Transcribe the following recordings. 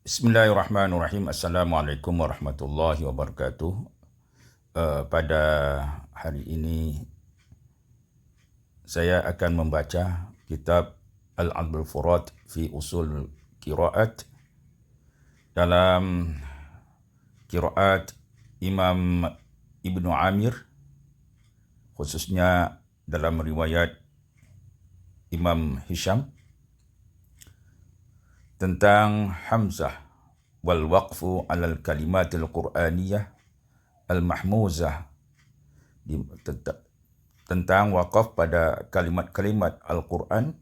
Bismillahirrahmanirrahim. Assalamualaikum warahmatullahi wabarakatuh. Pada hari ini saya akan membaca kitab Al-Adbul Furat fi Usul Qiraat dalam qiraat Imam Ibnu Amir, khususnya dalam riwayat Imam Hisham, tentang Hamzah wal waqfu alal kalimatil Qur'aniyah al-mahmuzah, tentang wakaf pada kalimat-kalimat Al-Quran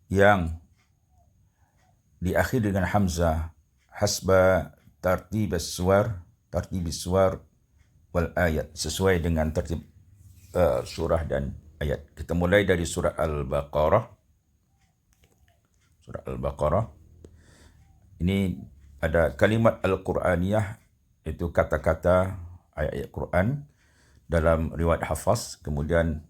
yang diakhiri dengan Hamzah hasba tartibis suwar wal ayat, sesuai dengan tertib surah dan ayat. Kita mulai dari surah Al-Baqarah. Surah Al-Baqarah. Ini ada kalimat Al-Quraniyah, itu kata-kata ayat-ayat Quran dalam riwayat Hafaz. Kemudian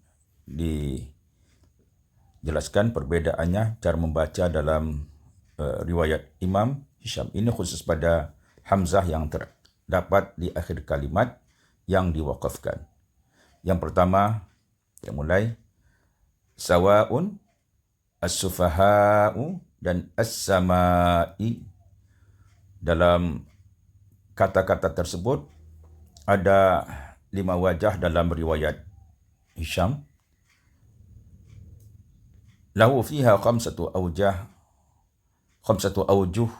dijelaskan perbedaannya cara membaca dalam riwayat Imam Hisham. Ini khusus pada Hamzah yang terdapat di akhir kalimat yang diwakafkan. Yang pertama, kita mulai. Sawa'un as-sufaha'u dan as-sama'i. Dalam kata-kata tersebut ada 5 wajah dalam riwayat Hisham. Lahu fiha khamsatu awjuh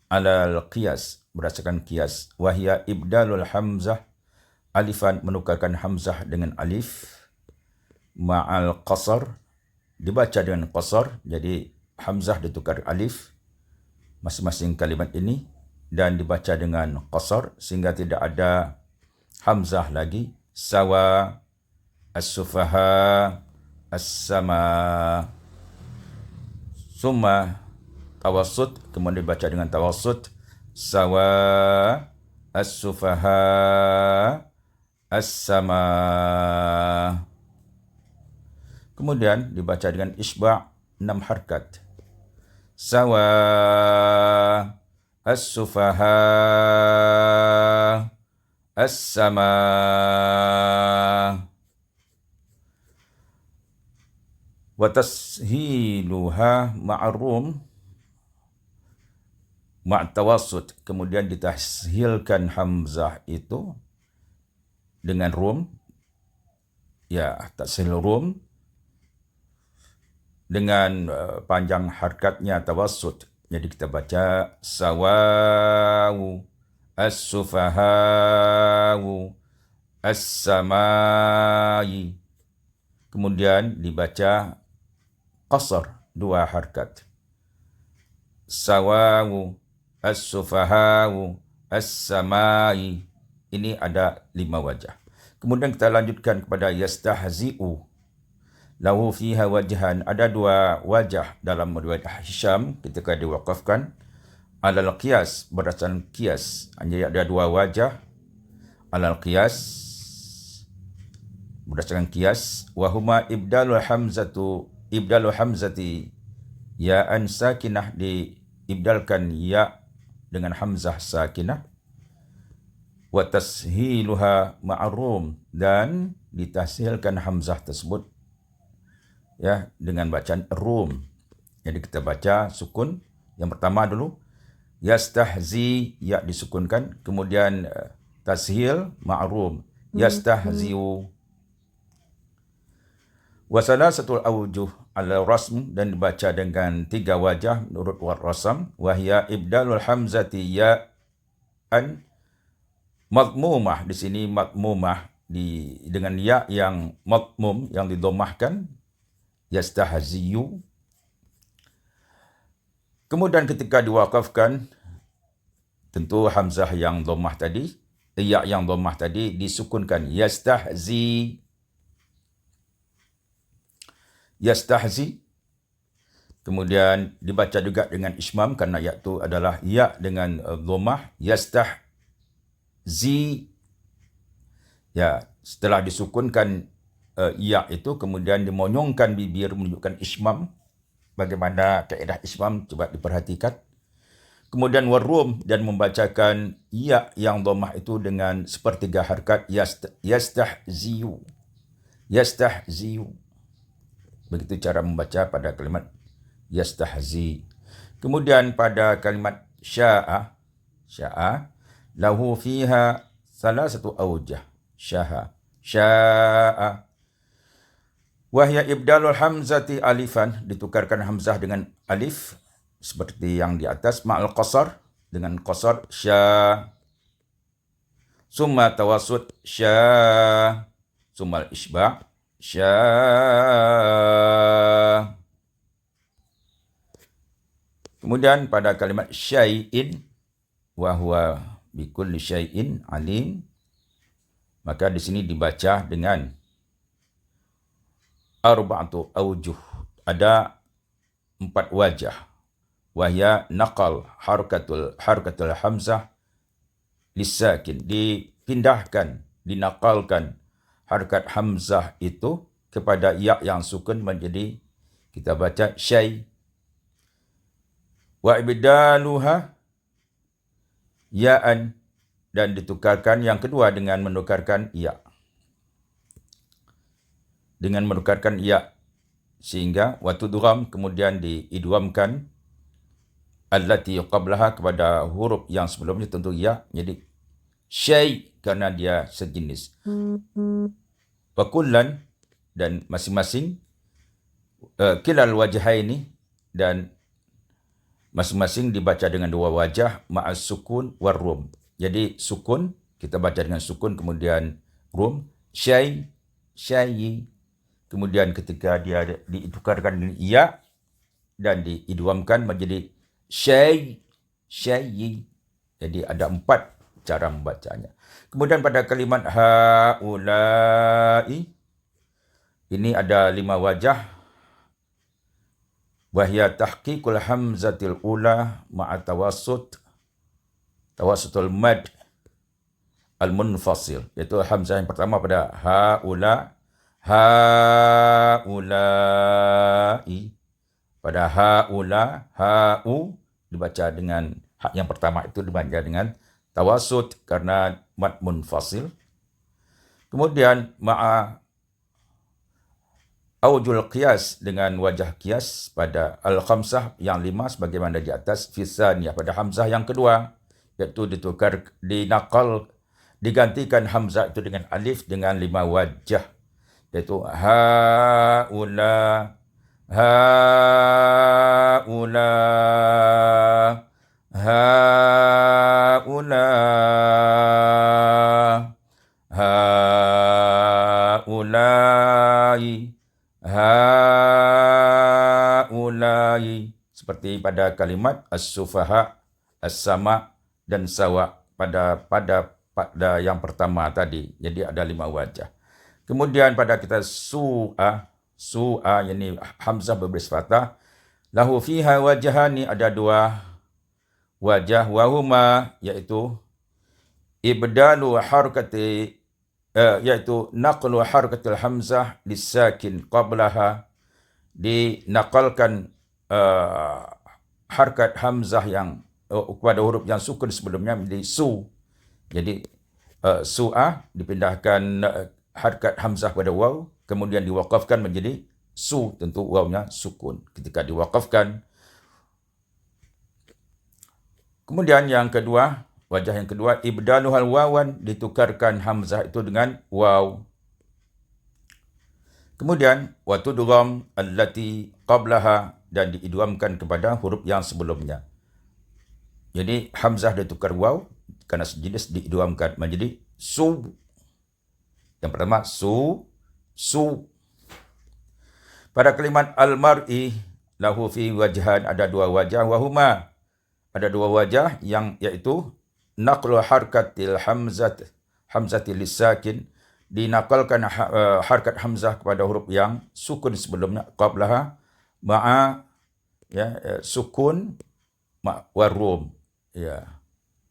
ala al-qiyas, berdasarkan qiyas. Wahia ibdalul hamzah, alifan, menukarkan hamzah dengan alif, ma'al qasar, dibaca dengan qasar, jadi hamzah ditukar alif masing-masing kalimat ini, dan dibaca dengan qasar sehingga tidak ada hamzah lagi. Sawa, as-sufaha, as-sama. Summa tawassut, kemudian dibaca dengan tawassut. Sawa, as-sufaha, as-sama. Kemudian dibaca dengan isba' 6 harkat. Sawa, as-sufaha, as-sama. Wa tashiluha ma'arum ma'tawassut. Kemudian ditashilkan hamzah itu dengan rum. Ya, tashil rum dengan panjang harkatnya tawassut. Jadi kita baca sawa'u, as-sufaha'u, as-sama'i. Kemudian dibaca qasar 2 harkat. Sawa'u, as-sufaha'u, as-sama'i. Ini ada 5 wajah. Kemudian kita lanjutkan kepada yastahzi'u. Lahu fiha wajhan, ada 2 wajah dalam riwayat Hisham ketika diwakafkan alal qiyas, berdasarkan qiyas. Jadi ada 2 wajah alal qiyas, berdasarkan qiyas. Wahuma ibdalul hamzati ya'an sakinah, diibdalkan ya dengan hamzah sakinah. Wa tashiluha ma'arum, dan ditashilkan hamzah tersebut ya dengan bacaan rum. Jadi kita baca sukun. Yang pertama dulu yastahzi, ya disukunkan, kemudian tashil ma'rum, yastahziu. Wa salasatul awjuh ala rasm, dan dibaca dengan 3 wajah menurut rasam. Wahia ibdalul hamzati ya'an madmumah. Di sini madmumah dengan ya yang madmum, yang didomahkan, yastahziyu. Kemudian ketika diwakafkan, tentu hamzah yang dhammah tadi, ya yang dhammah tadi disukunkan, yastahzi. Kemudian dibaca juga dengan ismam karena ya itu adalah ya dengan dhammah, yastahzi. Ya, setelah disukunkan ya itu, kemudian dimonyongkan bibir menunjukkan ismam. Bagaimana kaedah ismam, coba diperhatikan. Kemudian warum, dan membacakan ya yang dhammah itu dengan sepertiga harakat yastahziu. Yastahziu. Begitu cara membaca pada kalimat yastahzi. Kemudian pada kalimat sya'a, lahu fiha salah satu awjah. Sya'a. Wahya ibdalul hamzati alifan, ditukarkan hamzah dengan alif, seperti yang di atas, ma'al qasar, dengan qasar, summa tawassut, summa isba', Kemudian pada kalimat syai'in, wa huwa bikulli syai'in alim, maka di sini dibaca dengan arba'atu awjuh, ada 4 wajah. Wahya naqal harkatul hamzah lisakin, dipindahkan, dinakalkan harakat hamzah itu kepada ya yang sukun menjadi, kita baca syai. Wa ibdaluha ya'an, dan ditukarkan yang kedua dengan menukarkan ya. Dengan menukarkan ya, sehingga wa tudgham, kemudian diidghamkan allati qablaha, kepada huruf yang sebelumnya, tentu ya, jadi syai karena dia sejenis. Wa kullan, dan masing-masing, kilal wajhaini, dan masing-masing dibaca dengan 2 wajah, ma'as sukun warum. Jadi sukun, kita baca dengan sukun, kemudian rum, syai, kemudian ketika dia ditukarkan dengan ya dan diidghamkan menjadi syai. Jadi ada 4 cara membacanya. Kemudian pada kalimat haulai, ini ada 5 wajah. Wahya tahqiqul hamzatil ula ma'a tawassutul mad al-munfasil, iaitu hamzah yang pertama pada haulai. Pada ha'u dibaca dengan hak yang pertama itu dibaca dengan tawassut karena mad munfasil. Kemudian ma'a aujul qiyas, dengan wajah qiyas pada al-khamsah yang 5 sebagaimana di atas, fisaniyah, pada hamzah yang kedua, iaitu digantikan hamzah itu dengan alif dengan 5 wajah, iaitu haula, haulai, seperti pada kalimat as-sufaha, as-sama, dan sawa pada yang pertama tadi. Jadi ada 5 wajah. Kemudian pada kita su'a, yakni hamzah berbaris fathah, lahu fiha wajhani, ada 2 wajah, wahuma, yaitu ibdalu harakati, yaitu naqlu harakatil hamzah lisakin qablaha, dinakalkan harakat hamzah yang kepada huruf yang sukun sebelumnya menjadi su. Jadi su'ah dipindahkan harakat hamzah pada waw, kemudian diwaqafkan menjadi su, tentu wawnya sukun ketika diwaqafkan. Kemudian yang kedua, wajah yang kedua, ibdaluhal wawan, ditukarkan hamzah itu dengan waw. Kemudian wa tudgham allati qablaha, dan diidghamkan kepada huruf yang sebelumnya. Jadi hamzah ditukar waw karena sejenis, diidghamkan menjadi su. Yang pertama su. Pada kalimat al-mar'i, lahu fi wajhan, ada 2 wajah, wahuma, ada 2 wajah, yang yaitu naqlu harkatil hamzati lisakin, dinakalkan harakat hamzah kepada huruf yang sukun sebelumnya, qablaha, ma'a, sukun, warum,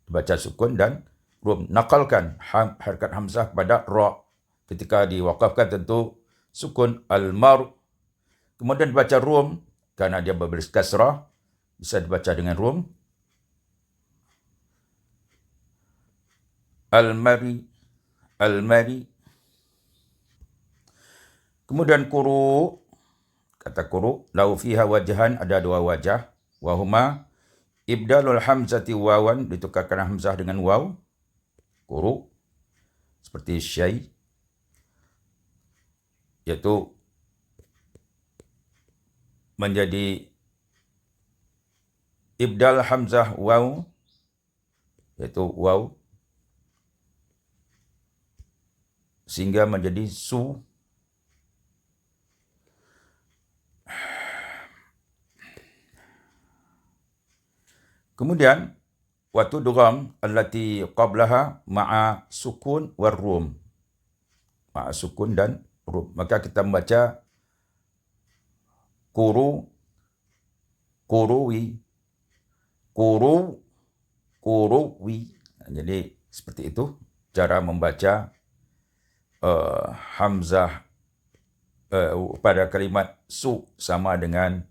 dibaca sukun dan rum, nakalkan harakat hamzah kepada ra, ketika diwaqafkan tentu sukun al-mar. Kemudian dibaca rum karena dia berbaris kasrah, bisa dibaca dengan rum. Al-mari, al-mari. Kemudian kuru, kata kuru, lahu fiha wajhan, ada dua wajah. Wahuma ibdalul hamzati wawan, ditukarkan hamzah dengan waw. Kuru, seperti syai, yaitu menjadi ibdal hamzah waw, yaitu waw, sehingga menjadi su. Kemudian watu dugham allati qablaha ma'a sukun warrum, ma'a sukun dan rum. Maka kita membaca kuru, kuruwi, kuru, kuruwi. Jadi seperti itu cara membaca hamzah pada kalimat su, sama dengan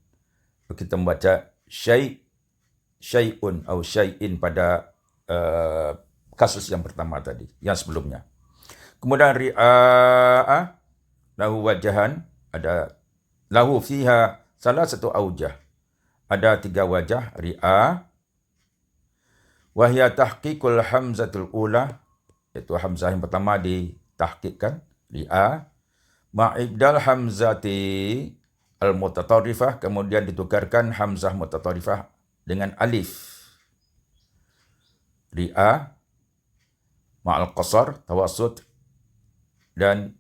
kita membaca syai'un atau syai'in pada kasus yang pertama tadi, yang sebelumnya. Kemudian ri'a, lahu wajahan, ada lahu fiha salah satu aujah, ada tiga wajah ri'a. Wahya tahqiqul hamzatul ula, iaitu hamzah yang pertama ditahqiqkan, ri'a. Ma'ibdal hamzati al-mutatarifah, kemudian ditukarkan hamzah mutatarifah dengan alif. Ri'a, ma'al qasar, tawassut, dan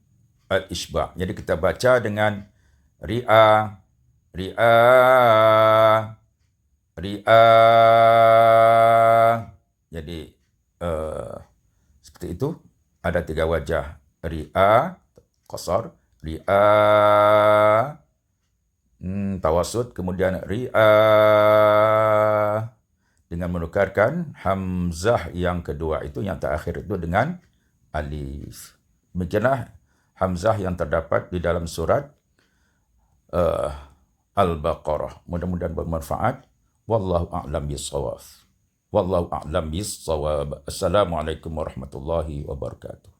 al-isba'. Jadi kita baca dengan ri'a, ri'a, ri'a. Jadi seperti itu. Ada tiga wajah. Ri'a, qasar, ri'a, tawassut, kemudian ri'a, dengan menukarkan hamzah yang kedua itu, yang terakhir itu, dengan alif. Demikianlah hamzah yang terdapat di dalam surat Al-Baqarah. Mudah-mudahan bermanfaat. Wallahu a'lam bis-shawab. Wallahu a'lam bis-shawab. Assalamualaikum warahmatullahi wabarakatuh.